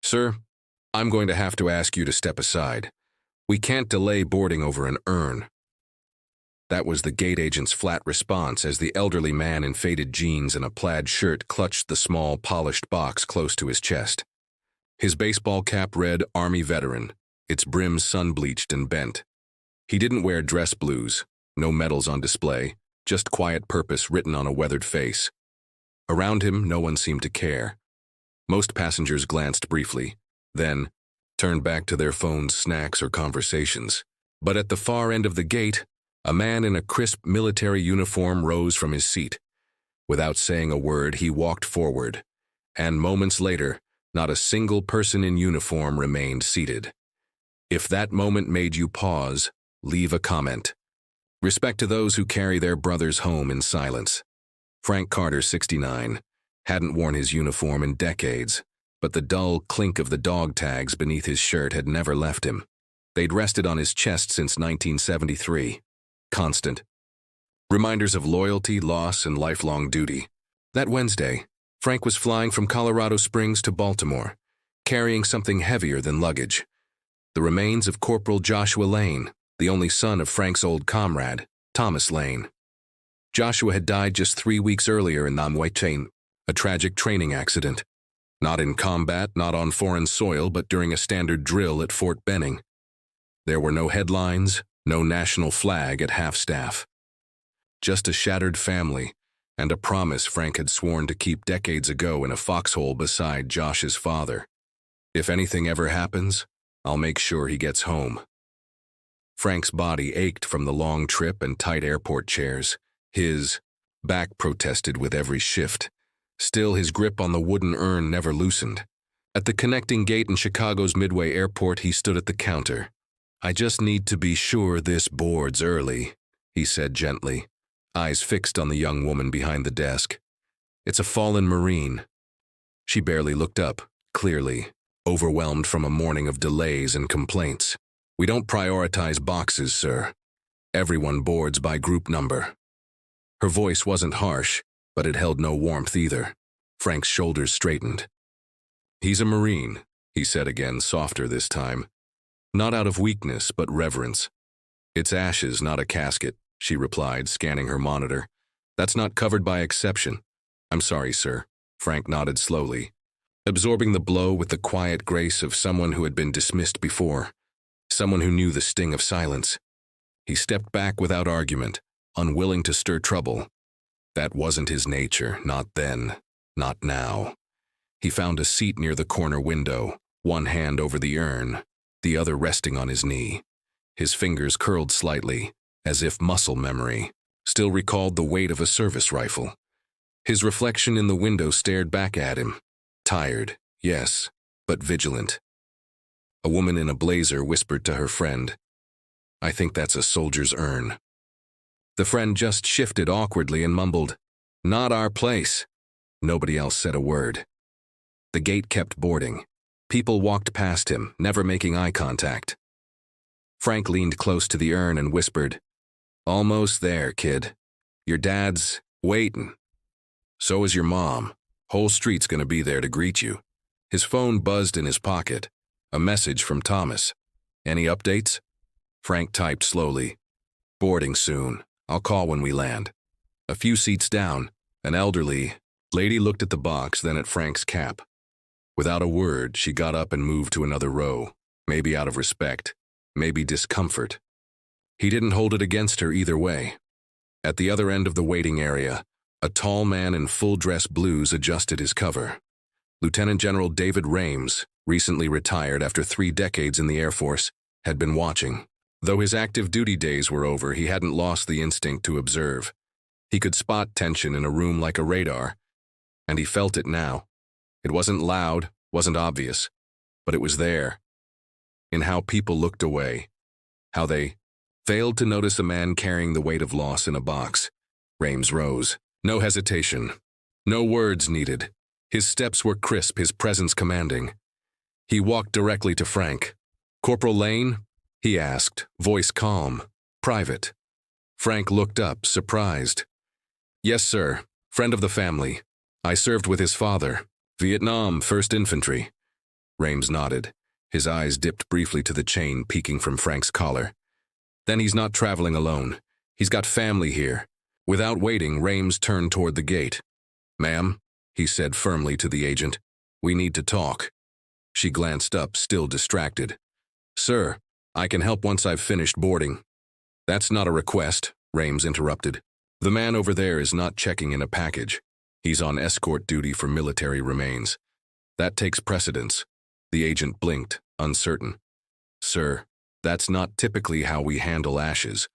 "Sir, I'm going to have to ask you to step aside. We can't delay boarding over an urn." That was the gate agent's flat response as the elderly man in faded jeans and a plaid shirt clutched the small, polished box close to his chest. His baseball cap read Army Veteran, its brim sun-bleached and bent. He didn't wear dress blues, no medals on display, just quiet purpose written on a weathered face. Around him, no one seemed to care. Most passengers glanced briefly, then turned back to their phones, snacks, or conversations. But at the far end of the gate, a man in a crisp military uniform rose from his seat. Without saying a word, he walked forward, and moments later, not a single person in uniform remained seated. If that moment made you pause, leave a comment. Respect to those who carry their brothers home in silence. Frank Carter, 69, hadn't worn his uniform in decades, but the dull clink of the dog tags beneath his shirt had never left him. They'd rested on his chest since 1973. Constant. Reminders of loyalty, loss, and lifelong duty. That Wednesday, Frank was flying from Colorado Springs to Baltimore, carrying something heavier than luggage. The remains of Corporal Joshua Lane, the only son of Frank's old comrade, Thomas Lane. Joshua had died just 3 weeks earlier in Namway, a tragic training accident. Not in combat, not on foreign soil, but during a standard drill at Fort Benning. There were no headlines, no national flag at half-staff. Just a shattered family, and a promise Frank had sworn to keep decades ago in a foxhole beside Josh's father. If anything ever happens, I'll make sure he gets home. Frank's body ached from the long trip and tight airport chairs. His back protested with every shift. Still, his grip on the wooden urn never loosened. At the connecting gate in Chicago's Midway Airport, he stood at the counter. "I just need to be sure this boards early," he said gently, eyes fixed on the young woman behind the desk. "It's a fallen Marine." She barely looked up, clearly, overwhelmed from a morning of delays and complaints. "We don't prioritize boxes, sir. Everyone boards by group number." Her voice wasn't harsh, but it held no warmth either. Frank's shoulders straightened. "He's a Marine," he said again, softer this time. Not out of weakness, but reverence. "It's ashes, not a casket," she replied, scanning her monitor. "That's not covered by exception." "I'm sorry, sir." Frank nodded slowly, absorbing the blow with the quiet grace of someone who had been dismissed before, someone who knew the sting of silence. He stepped back without argument, unwilling to stir trouble. That wasn't his nature, not then, not now. He found a seat near the corner window, one hand over the urn, the other resting on his knee. His fingers curled slightly, as if muscle memory still recalled the weight of a service rifle. His reflection in the window stared back at him. Tired, yes, but vigilant. A woman in a blazer whispered to her friend, "I think that's a soldier's urn." The friend just shifted awkwardly and mumbled, "Not our place." Nobody else said a word. The gate kept boarding. People walked past him, never making eye contact. Frank leaned close to the urn and whispered, "Almost there, kid. Your dad's waiting. So is your mom. Whole street's gonna be there to greet you." His phone buzzed in his pocket. A message from Thomas. "Any updates?" Frank typed slowly. "Boarding soon. I'll call when we land." A few seats down, an elderly lady looked at the box, then at Frank's cap. Without a word, she got up and moved to another row, maybe out of respect, maybe discomfort. He didn't hold it against her either way. At the other end of the waiting area, a tall man in full-dress blues adjusted his cover. Lieutenant General David Rames, recently retired after 3 decades in the Air Force, had been watching. Though his active duty days were over, he hadn't lost the instinct to observe. He could spot tension in a room like a radar, and he felt it now. It wasn't loud, wasn't obvious, but it was there. In how people looked away, how they failed to notice a man carrying the weight of loss in a box. Rames rose. No hesitation. No words needed. His steps were crisp, his presence commanding. He walked directly to Frank. "Corporal Lane?" he asked, voice calm, private. Frank looked up, surprised. "Yes, sir. Friend of the family. I served with his father. Vietnam, 1st Infantry." Rames nodded. His eyes dipped briefly to the chain peeking from Frank's collar. Then he's not traveling alone. He's got family here. Without waiting, Rames turned toward the gate. "Ma'am," he said firmly to the agent, "we need to talk." She glanced up, still distracted. "Sir, I can help once I've finished boarding." "That's not a request," Rames interrupted. "The man over there is not checking in a package. He's on escort duty for military remains. That takes precedence." The agent blinked, uncertain. "Sir, that's not typically how we handle ashes."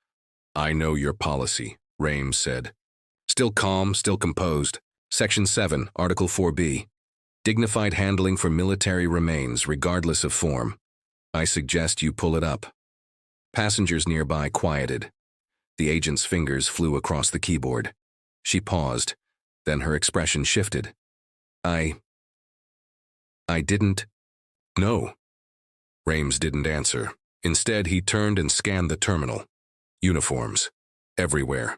"I know your policy," Rames said. Still calm, still composed. Section 7, Article 4B. Dignified handling for military remains, regardless of form. I suggest you pull it up. Passengers nearby quieted. The agent's fingers flew across the keyboard. She paused. Then her expression shifted. I didn't. No. Rames didn't answer. Instead, he turned and scanned the terminal. Uniforms. Everywhere.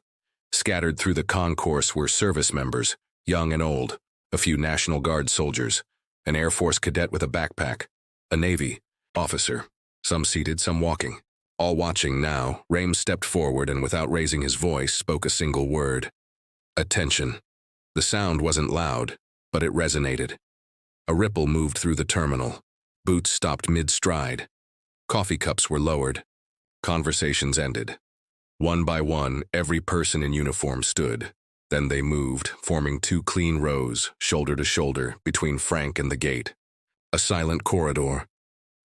Scattered through the concourse were service members, young and old, a few National Guard soldiers, an Air Force cadet with a backpack, a Navy officer, some seated, some walking. All watching now, Rames stepped forward and without raising his voice spoke a single word. Attention. The sound wasn't loud, but it resonated. A ripple moved through the terminal. Boots stopped mid-stride. Coffee cups were lowered. Conversations ended. One by one, every person in uniform stood. Then they moved, forming two clean rows, shoulder to shoulder, between Frank and the gate. A silent corridor.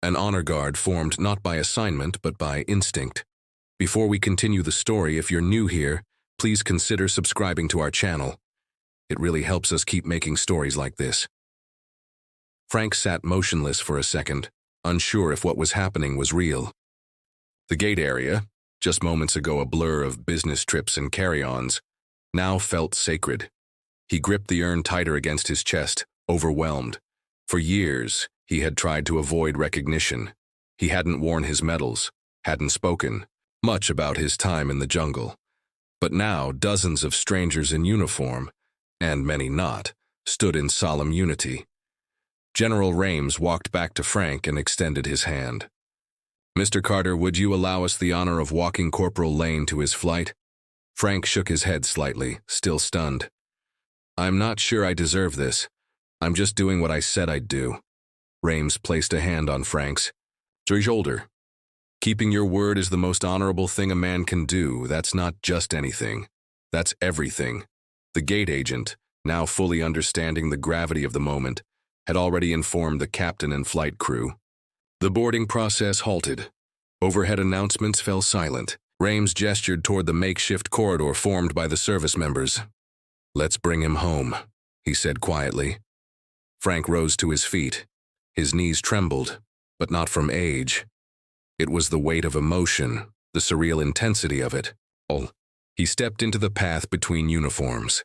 An honor guard formed not by assignment, but by instinct. Before we continue the story, if you're new here, please consider subscribing to our channel. It really helps us keep making stories like this. Frank sat motionless for a second, unsure if what was happening was real. The gate area, just moments ago a blur of business trips and carry-ons, now felt sacred. He gripped the urn tighter against his chest, overwhelmed. For years, he had tried to avoid recognition. He hadn't worn his medals, hadn't spoken much about his time in the jungle. But now, dozens of strangers in uniform, and many not, stood in solemn unity. General Rames walked back to Frank and extended his hand. "Mr. Carter, would you allow us the honor of walking Corporal Lane to his flight?" Frank shook his head slightly, still stunned. "I'm not sure I deserve this. I'm just doing what I said I'd do." Rames placed a hand on Frank's shoulder. "Keeping your word is the most honorable thing a man can do. That's not just anything. That's everything." The gate agent, now fully understanding the gravity of the moment, had already informed the captain and flight crew. The boarding process halted. Overhead announcements fell silent. Rames gestured toward the makeshift corridor formed by the service members. "Let's bring him home," he said quietly. Frank rose to his feet. His knees trembled, but not from age. It was the weight of emotion, the surreal intensity of it. He stepped into the path between uniforms.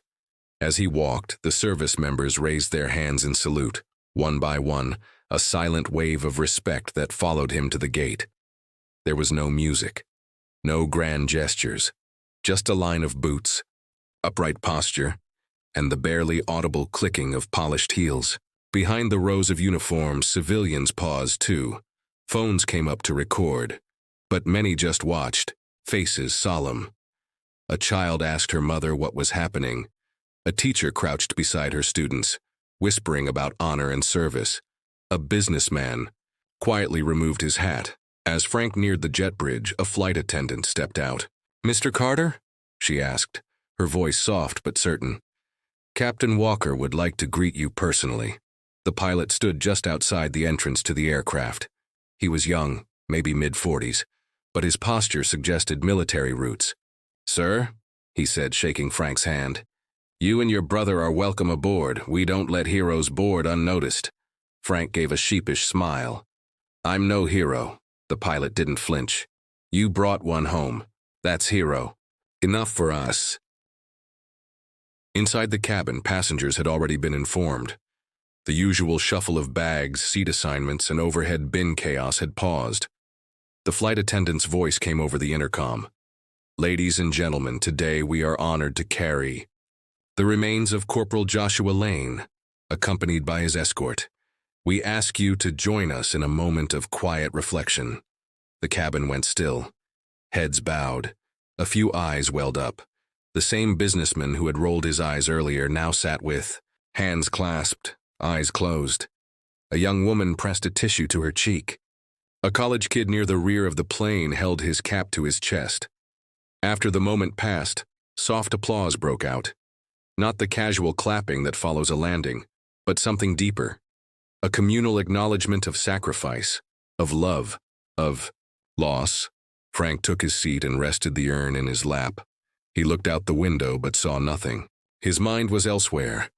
As he walked, the service members raised their hands in salute, one by one, a silent wave of respect that followed him to the gate. There was no music, no grand gestures, just a line of boots, upright posture, and the barely audible clicking of polished heels. Behind the rows of uniforms, civilians paused too. Phones came up to record, but many just watched, faces solemn. A child asked her mother what was happening. A teacher crouched beside her students, whispering about honor and service. A businessman quietly removed his hat. As Frank neared the jet bridge, a flight attendant stepped out. "Mr. Carter?" she asked, her voice soft but certain. "Captain Walker would like to greet you personally." The pilot stood just outside the entrance to the aircraft. He was young, maybe mid-40s, but his posture suggested military roots. "Sir," he said, shaking Frank's hand, "you and your brother are welcome aboard. We don't let heroes board unnoticed." Frank gave a sheepish smile. "I'm no hero." The pilot didn't flinch. "You brought one home. That's hero. Enough for us." Inside the cabin, passengers had already been informed. The usual shuffle of bags, seat assignments, and overhead bin chaos had paused. The flight attendant's voice came over the intercom. "Ladies and gentlemen, today we are honored to carry the remains of Corporal Joshua Lane, accompanied by his escort. We ask you to join us in a moment of quiet reflection. The cabin went still. Heads bowed. A few eyes welled up. The same businessman who had rolled his eyes earlier now sat with hands clasped, eyes closed. A young woman pressed a tissue to her cheek. A college kid near the rear of the plane held his cap to his chest. After the moment passed, soft applause broke out. Not the casual clapping that follows a landing, but something deeper. A communal acknowledgement of sacrifice, of love, of loss. Frank took his seat and rested the urn in his lap. He looked out the window but saw nothing. His mind was elsewhere,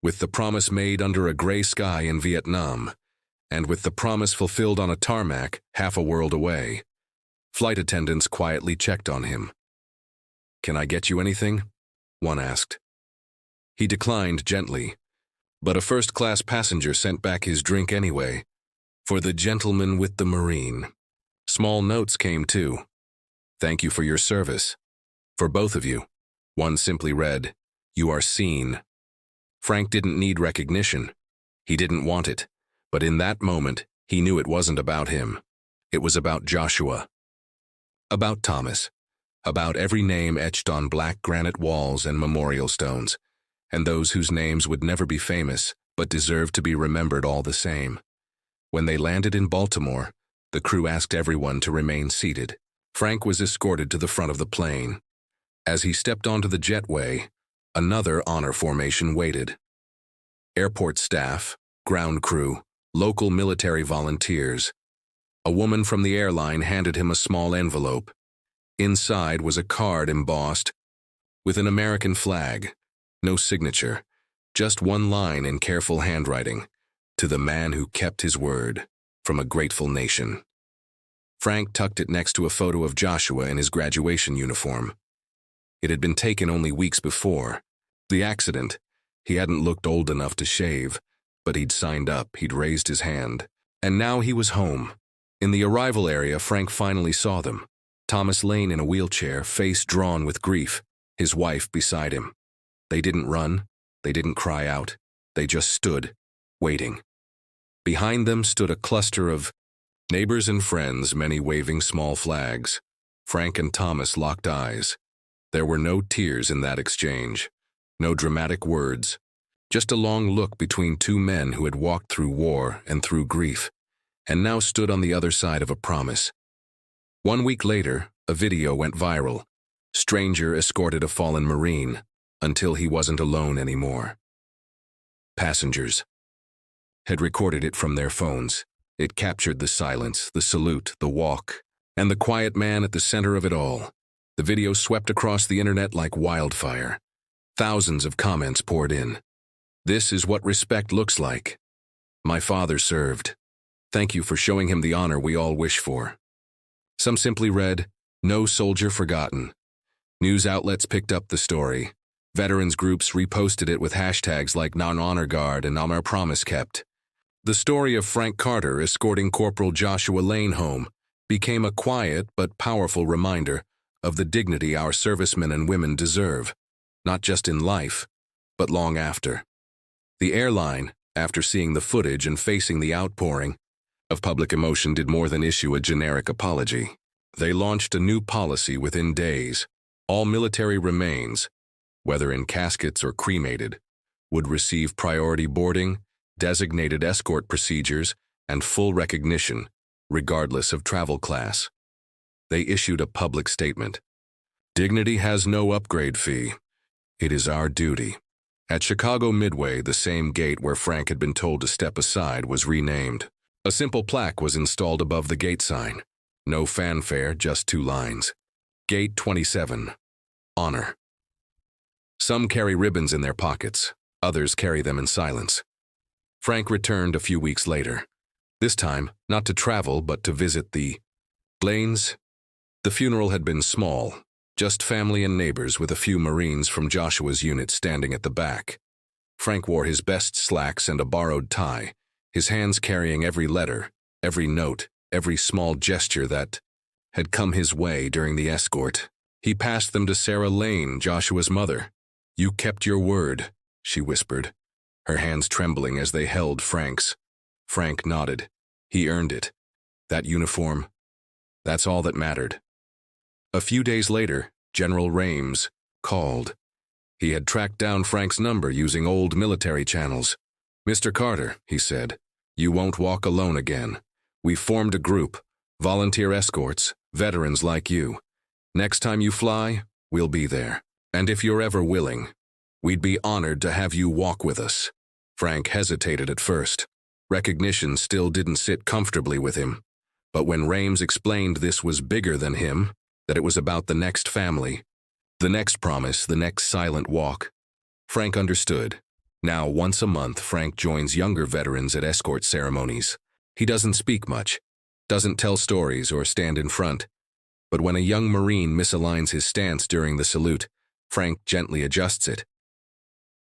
with the promise made under a gray sky in Vietnam, and with the promise fulfilled on a tarmac half a world away. Flight attendants quietly checked on him. "Can I get you anything?" one asked. He declined gently, but a first-class passenger sent back his drink anyway. "For the gentleman with the Marine." Small notes came too. "Thank you for your service. For both of you." One simply read, "You are seen." Frank didn't need recognition. He didn't want it. But in that moment, he knew it wasn't about him. It was about Joshua. About Thomas. About every name etched on black granite walls and memorial stones, and those whose names would never be famous, but deserved to be remembered all the same. When they landed in Baltimore, the crew asked everyone to remain seated. Frank was escorted to the front of the plane. As he stepped onto the jetway, another honor formation waited. Airport staff, ground crew, local military volunteers. A woman from the airline handed him a small envelope. Inside was a card embossed with an American flag. No signature, just one line in careful handwriting. "To the man who kept his word, from a grateful nation." Frank tucked it next to a photo of Joshua in his graduation uniform. It had been taken only weeks before. The accident. He hadn't looked old enough to shave, but he'd signed up, he'd raised his hand. And now he was home. In the arrival area, Frank finally saw them. Thomas Lane in a wheelchair, face drawn with grief, his wife beside him. They didn't run, they didn't cry out, they just stood, waiting. Behind them stood a cluster of neighbors and friends, many waving small flags. Frank and Thomas locked eyes. There were no tears in that exchange, no dramatic words, just a long look between two men who had walked through war and through grief, and now stood on the other side of a promise. 1 week later, a video went viral. Stranger escorted a fallen Marine until he wasn't alone anymore. Passengers had recorded it from their phones. It captured the silence, the salute, the walk, and the quiet man at the center of it all. The video swept across the internet like wildfire. Thousands of comments poured in. "This is what respect looks like. My father served. Thank you for showing him the honor we all wish for." Some simply read, "No soldier forgotten." News outlets picked up the story. Veterans groups reposted it with hashtags like Non-Honor Guard and Honor Promise Kept. The story of Frank Carter escorting Corporal Joshua Lane home became a quiet but powerful reminder of the dignity our servicemen and women deserve, not just in life, but long after. The airline, after seeing the footage and facing the outpouring of public emotion, did more than issue a generic apology. They launched a new policy within days. All military remains, whether in caskets or cremated, would receive priority boarding, designated escort procedures, and full recognition, regardless of travel class. They issued a public statement. "Dignity has no upgrade fee. It is our duty." At Chicago Midway, the same gate where Frank had been told to step aside was renamed. A simple plaque was installed above the gate sign. No fanfare, just 2 lines. Gate 27. Honor. Some carry ribbons in their pockets. Others carry them in silence. Frank returned a few weeks later. This time, not to travel, but to visit the Lanes. The funeral had been small, just family and neighbors with a few Marines from Joshua's unit standing at the back. Frank wore his best slacks and a borrowed tie, his hands carrying every letter, every note, every small gesture that had come his way during the escort. He passed them to Sarah Lane, Joshua's mother. "You kept your word," she whispered, her hands trembling as they held Frank's. Frank nodded. He earned it. That uniform, that's all that mattered. A few days later, General Rames called. He had tracked down Frank's number using old military channels. "Mr. Carter," he said, "you won't walk alone again. We've formed a group, volunteer escorts, veterans like you. Next time you fly, we'll be there. And if you're ever willing, we'd be honored to have you walk with us." Frank hesitated at first. Recognition still didn't sit comfortably with him. But when Rames explained this was bigger than him, that it was about the next family, the next promise, the next silent walk, Frank understood. Now, once a month, Frank joins younger veterans at escort ceremonies. He doesn't speak much, doesn't tell stories or stand in front. But when a young Marine misaligns his stance during the salute, Frank gently adjusts it.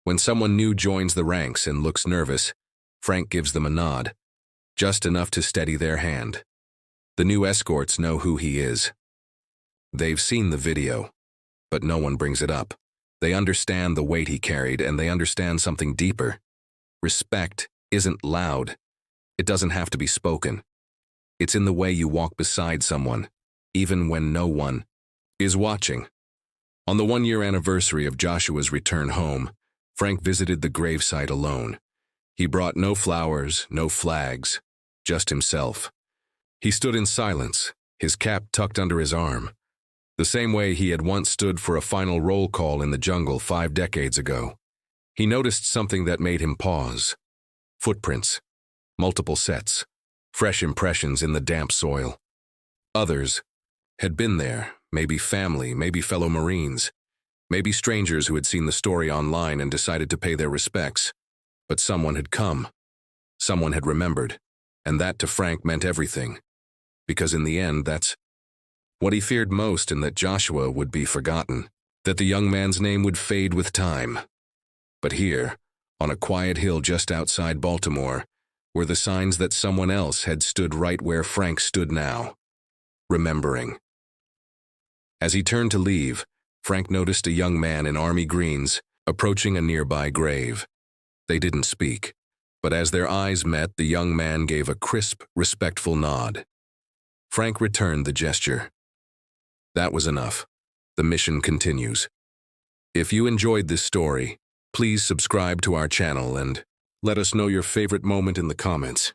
When someone new joins the ranks and looks nervous, Frank gives them a nod, just enough to steady their hand. The new escorts know who he is. They've seen the video, but no one brings it up. They understand the weight he carried, and they understand something deeper. Respect isn't loud. It doesn't have to be spoken. It's in the way you walk beside someone, even when no one is watching. On the one-year anniversary of Joshua's return home, Frank visited the gravesite alone. He brought no flowers, no flags, just himself. He stood in silence, his cap tucked under his arm, the same way he had once stood for a final roll call in the jungle 5 decades ago. He noticed something that made him pause. Footprints, multiple sets, fresh impressions in the damp soil. Others had been there, maybe family, maybe fellow Marines, maybe strangers who had seen the story online and decided to pay their respects. But someone had come. Someone had remembered. And that to Frank meant everything. Because in the end, that's what he feared most, and that Joshua would be forgotten, that the young man's name would fade with time. But here, on a quiet hill just outside Baltimore, were the signs that someone else had stood right where Frank stood now, remembering. As he turned to leave, Frank noticed a young man in army greens approaching a nearby grave. They didn't speak, but as their eyes met, the young man gave a crisp, respectful nod. Frank returned the gesture. That was enough. The mission continues. If you enjoyed this story, please subscribe to our channel and let us know your favorite moment in the comments.